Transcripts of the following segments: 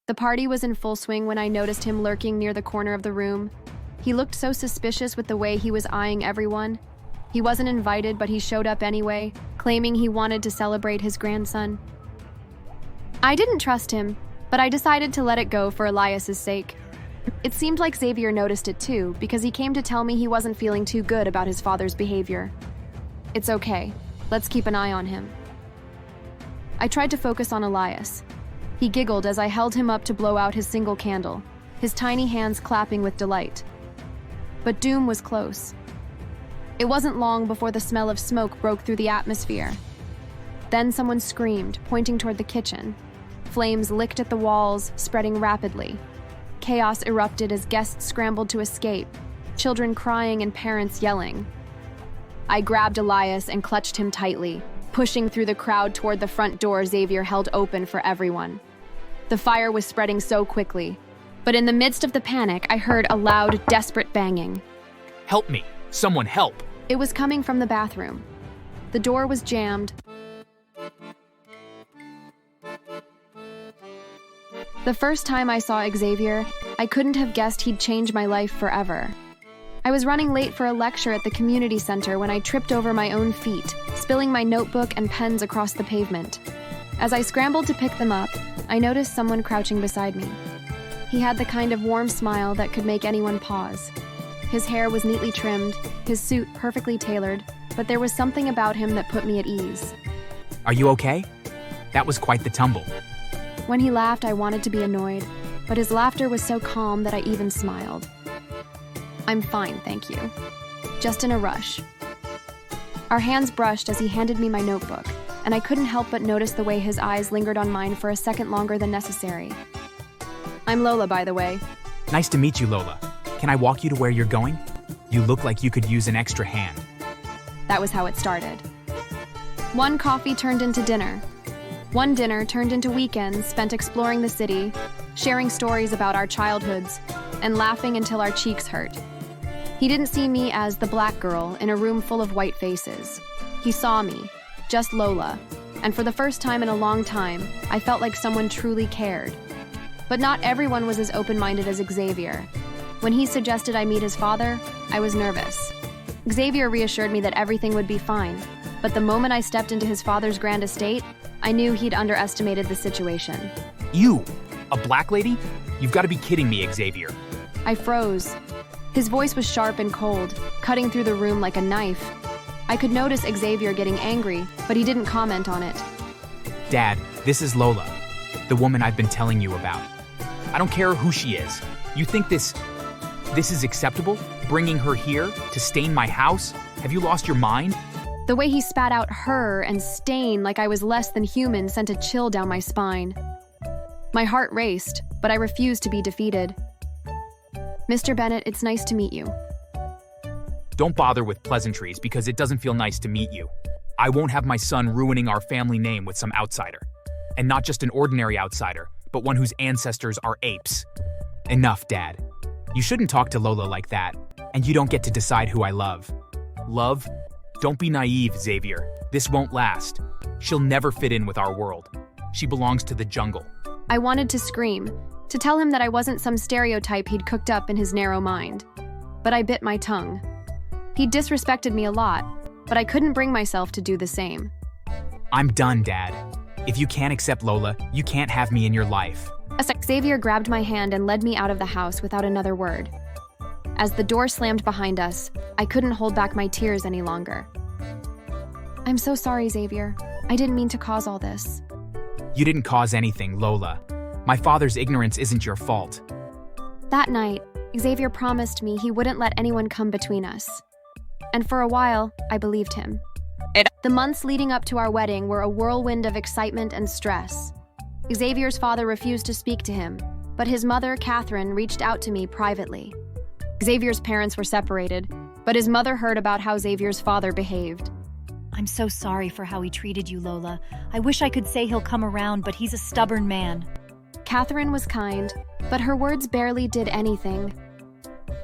The party was in full swing when I noticed him lurking near the corner of the room. He looked so suspicious with the way he was eyeing everyone. He wasn't invited, but he showed up anyway, claiming he wanted to celebrate his grandson. I didn't trust him, but I decided to let it go for Elias's sake. It seemed like Xavier noticed it too, because he came to tell me he wasn't feeling too good about his father's behavior. It's okay. Let's keep an eye on him. I tried to focus on Elias. He giggled as I held him up to blow out his single candle, his tiny hands clapping with delight. But doom was close. It wasn't long before the smell of smoke broke through the atmosphere. Then someone screamed, pointing toward the kitchen. Flames licked at the walls, spreading rapidly. Chaos erupted as guests scrambled to escape, children crying and parents yelling. I grabbed Elias and clutched him tightly, pushing through the crowd toward the front door Xavier held open for everyone. The fire was spreading so quickly, but in the midst of the panic, I heard a loud, desperate banging. Help me! Someone help! It was coming from the bathroom. The door was jammed. The first time I saw Xavier, I couldn't have guessed he'd change my life forever. I was running late for a lecture at the community center when I tripped over my own feet, spilling my notebook and pens across the pavement. As I scrambled to pick them up, I noticed someone crouching beside me. He had the kind of warm smile that could make anyone pause. His hair was neatly trimmed, his suit perfectly tailored, but there was something about him that put me at ease. Are you okay? That was quite the tumble. When he laughed, I wanted to be annoyed, but his laughter was so calm that I even smiled. I'm fine, thank you. Just in a rush. Our hands brushed as he handed me my notebook, and I couldn't help but notice the way his eyes lingered on mine for a second longer than necessary. I'm Lola, by the way. Nice to meet you, Lola. Can I walk you to where you're going? You look like you could use an extra hand. That was how it started. One coffee turned into dinner. One dinner turned into weekends spent exploring the city, sharing stories about our childhoods, and laughing until our cheeks hurt. He didn't see me as the black girl in a room full of white faces. He saw me, just Lola, and for the first time in a long time, I felt like someone truly cared. But not everyone was as open-minded as Xavier. When he suggested I meet his father, I was nervous. Xavier reassured me that everything would be fine, but the moment I stepped into his father's grand estate, I knew he'd underestimated the situation. You? A black lady? You've got to be kidding me, Xavier. I froze. His voice was sharp and cold, cutting through the room like a knife. I could notice Xavier getting angry, but he didn't comment on it. Dad, this is Lola, the woman I've been telling you about. I don't care who she is. You think this is acceptable? Bringing her here to stain my house? Have you lost your mind? The way he spat out her and stain like I was less than human sent a chill down my spine. My heart raced, but I refused to be defeated. Mr. Bennett, it's nice to meet you. Don't bother with pleasantries because it doesn't feel nice to meet you. I won't have my son ruining our family name with some outsider. And not just an ordinary outsider, but one whose ancestors are apes. Enough, Dad. You shouldn't talk to Lola like that, and you don't get to decide who I love. Love? Don't be naive, Xavier. This won't last. She'll never fit in with our world. She belongs to the jungle. I wanted to scream, to tell him that I wasn't some stereotype he'd cooked up in his narrow mind. But I bit my tongue. He disrespected me a lot, but I couldn't bring myself to do the same. I'm done, Dad. If you can't accept Lola, you can't have me in your life. Xavier grabbed my hand and led me out of the house without another word. As the door slammed behind us, I couldn't hold back my tears any longer. I'm so sorry, Xavier. I didn't mean to cause all this. You didn't cause anything, Lola. My father's ignorance isn't your fault. That night, Xavier promised me he wouldn't let anyone come between us. And for a while, I believed him. The months leading up to our wedding were a whirlwind of excitement and stress. Xavier's father refused to speak to him, but his mother, Catherine, reached out to me privately. Xavier's parents were separated, but his mother heard about how Xavier's father behaved. I'm so sorry for how he treated you, Lola. I wish I could say he'll come around, but he's a stubborn man. Catherine was kind, but her words barely did anything.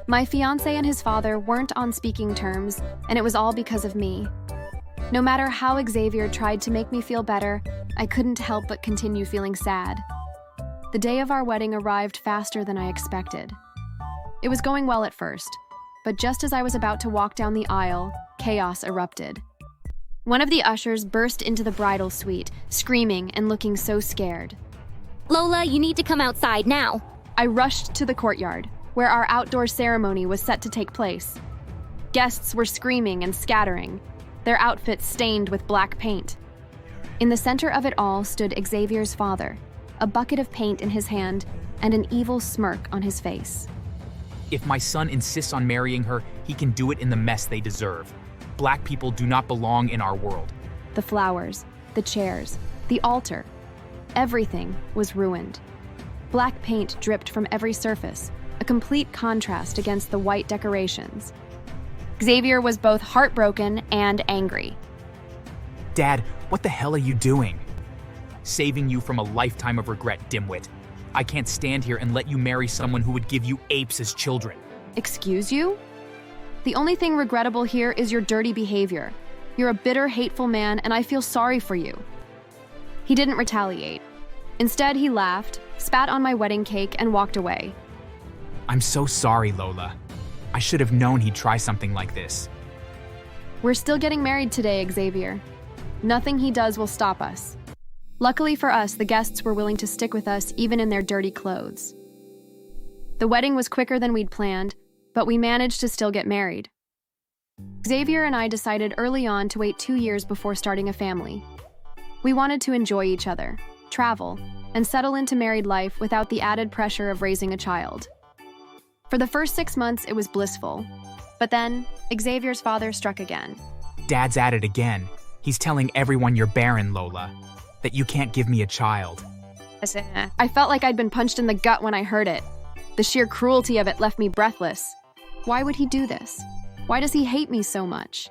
My fiancé and his father weren't on speaking terms, and it was all because of me. No matter how Xavier tried to make me feel better, I couldn't help but continue feeling sad. The day of our wedding arrived faster than I expected. It was going well at first, but just as I was about to walk down the aisle, chaos erupted. One of the ushers burst into the bridal suite, screaming and looking so scared. Lola, you need to come outside now. I rushed to the courtyard, where our outdoor ceremony was set to take place. Guests were screaming and scattering, their outfits stained with black paint. In the center of it all stood Xavier's father, a bucket of paint in his hand and an evil smirk on his face. If my son insists on marrying her, he can do it in the mess they deserve. Black people do not belong in our world. The flowers, the chairs, the altar, everything was ruined. Black paint dripped from every surface, a complete contrast against the white decorations. Xavier was both heartbroken and angry. Dad, what the hell are you doing? Saving you from a lifetime of regret, dimwit. I can't stand here and let you marry someone who would give you apes as children. Excuse you? The only thing regrettable here is your dirty behavior. You're a bitter, hateful man, and I feel sorry for you. He didn't retaliate. Instead, he laughed, spat on my wedding cake, and walked away. I'm so sorry, Lola. I should have known he'd try something like this. We're still getting married today, Xavier. Nothing he does will stop us. Luckily for us, the guests were willing to stick with us even in their dirty clothes. The wedding was quicker than we'd planned, but we managed to still get married. Xavier and I decided early on to wait 2 years before starting a family. We wanted to enjoy each other, travel, and settle into married life without the added pressure of raising a child. For the first 6 months, it was blissful. But then, Xavier's father struck again. Dad's at it again. He's telling everyone you're barren, Lola. That you can't give me a child. I felt like I'd been punched in the gut when I heard it. The sheer cruelty of it left me breathless. Why would he do this? Why does he hate me so much?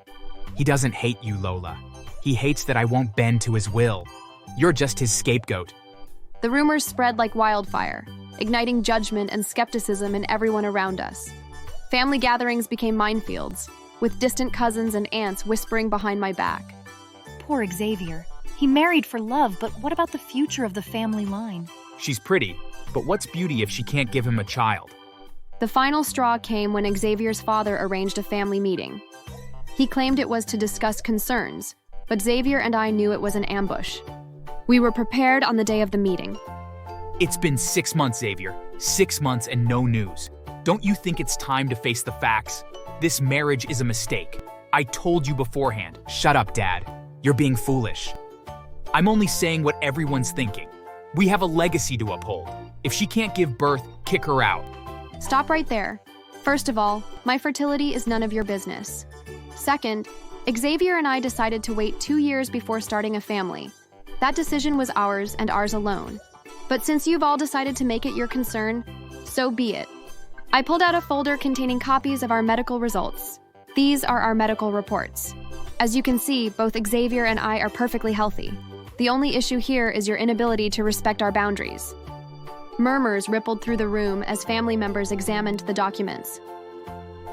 He doesn't hate you, Lola. He hates that I won't bend to his will. You're just his scapegoat. The rumors spread like wildfire, igniting judgment and skepticism in everyone around us. Family gatherings became minefields, with distant cousins and aunts whispering behind my back. Poor Xavier. He married for love, but what about the future of the family line? She's pretty, but what's beauty if she can't give him a child? The final straw came when Xavier's father arranged a family meeting. He claimed it was to discuss concerns, but Xavier and I knew it was an ambush. We were prepared on the day of the meeting. It's been 6 months, Xavier. 6 months and no news. Don't you think it's time to face the facts? This marriage is a mistake. I told you beforehand. Shut up, Dad. You're being foolish. I'm only saying what everyone's thinking. We have a legacy to uphold. If she can't give birth, kick her out. Stop right there. First of all, my fertility is none of your business. Second, Xavier and I decided to wait 2 years before starting a family. That decision was ours and ours alone. But since you've all decided to make it your concern, so be it. I pulled out a folder containing copies of our medical results. These are our medical reports. As you can see, both Xavier and I are perfectly healthy. The only issue here is your inability to respect our boundaries. Murmurs rippled through the room as family members examined the documents.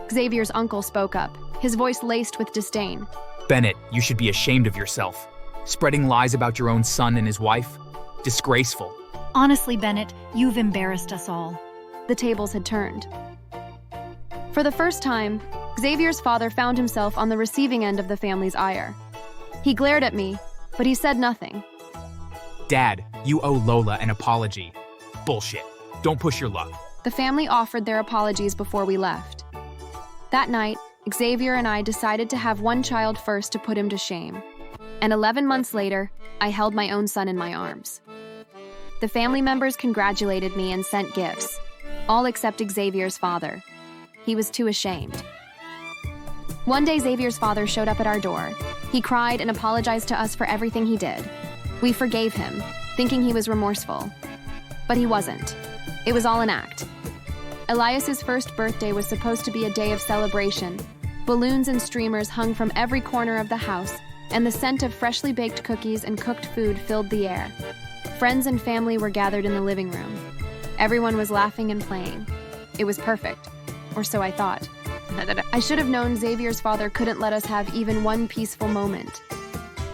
Xavier's uncle spoke up, his voice laced with disdain. Bennett, you should be ashamed of yourself. Spreading lies about your own son and his wife? Disgraceful. Honestly, Bennett, you've embarrassed us all. The tables had turned. For the first time, Xavier's father found himself on the receiving end of the family's ire. He glared at me, but he said nothing. Dad, you owe Lola an apology. Bullshit. Don't push your luck. The family offered their apologies before we left. That night, Xavier and I decided to have one child first to put him to shame. And 11 months later, I held my own son in my arms. The family members congratulated me and sent gifts, all except Xavier's father. He was too ashamed. One day, Xavier's father showed up at our door. He cried and apologized to us for everything he did. We forgave him, thinking he was remorseful. But he wasn't. It was all an act. Elias's first birthday was supposed to be a day of celebration. Balloons and streamers hung from every corner of the house, and the scent of freshly baked cookies and cooked food filled the air. Friends and family were gathered in the living room. Everyone was laughing and playing. It was perfect, or so I thought. I should have known Xavier's father couldn't let us have even one peaceful moment.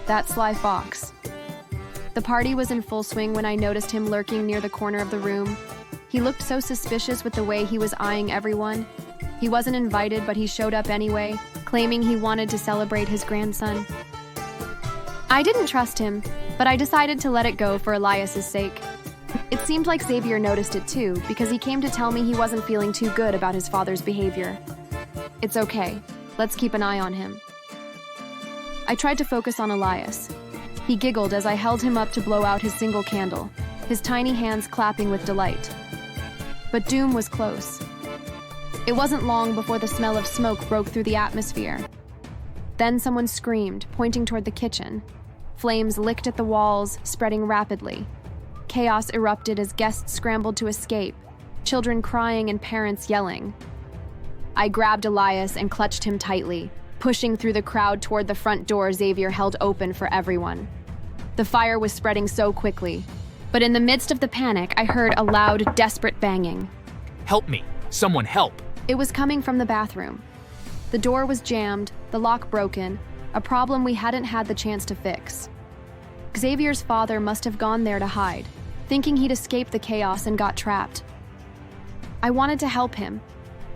That sly fox. The party was in full swing when I noticed him lurking near the corner of the room. He looked so suspicious with the way he was eyeing everyone. He wasn't invited, but he showed up anyway, claiming he wanted to celebrate his grandson. I didn't trust him, but I decided to let it go for Elias's sake. It seemed like Xavier noticed it too, because he came to tell me he wasn't feeling too good about his father's behavior. It's okay. Let's keep an eye on him. I tried to focus on Elias. He giggled as I held him up to blow out his single candle, his tiny hands clapping with delight. But doom was close. It wasn't long before the smell of smoke broke through the atmosphere. Then someone screamed, pointing toward the kitchen. Flames licked at the walls, spreading rapidly. Chaos erupted as guests scrambled to escape, children crying and parents yelling. I grabbed Elias and clutched him tightly, pushing through the crowd toward the front door Xavier held open for everyone. The fire was spreading so quickly, but in the midst of the panic, I heard a loud, desperate banging. Help me! Someone help! It was coming from the bathroom. The door was jammed, the lock broken, a problem we hadn't had the chance to fix. Xavier's father must have gone there to hide, thinking he'd escaped the chaos and got trapped. I wanted to help him,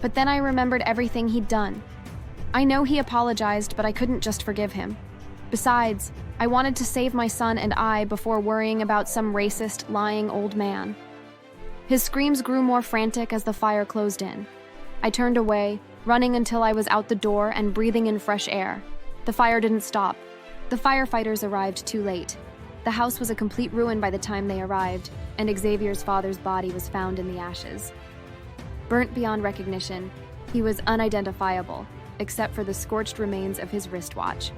but then I remembered everything he'd done. I know he apologized, but I couldn't just forgive him. Besides, I wanted to save my son and I before worrying about some racist, lying old man. His screams grew more frantic as the fire closed in. I turned away, running until I was out the door and breathing in fresh air. The fire didn't stop. The firefighters arrived too late. The house was a complete ruin by the time they arrived, and Xavier's father's body was found in the ashes. Burnt beyond recognition, he was unidentifiable, except for the scorched remains of his wristwatch.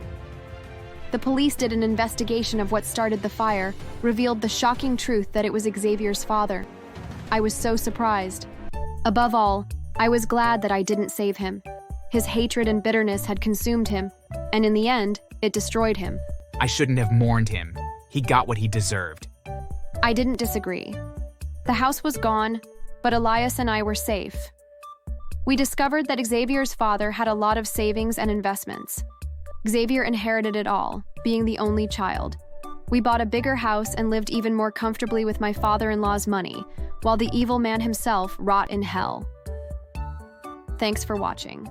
The police did an investigation of what started the fire, revealed the shocking truth that it was Xavier's father. I was so surprised. Above all, I was glad that I didn't save him. His hatred and bitterness had consumed him, and in the end, it destroyed him. I shouldn't have mourned him. He got what he deserved. I didn't disagree. The house was gone, but Elias and I were safe. We discovered that Xavier's father had a lot of savings and investments. Xavier inherited it all, being the only child. We bought a bigger house and lived even more comfortably with my father-in-law's money, while the evil man himself rot in hell. Thanks for watching.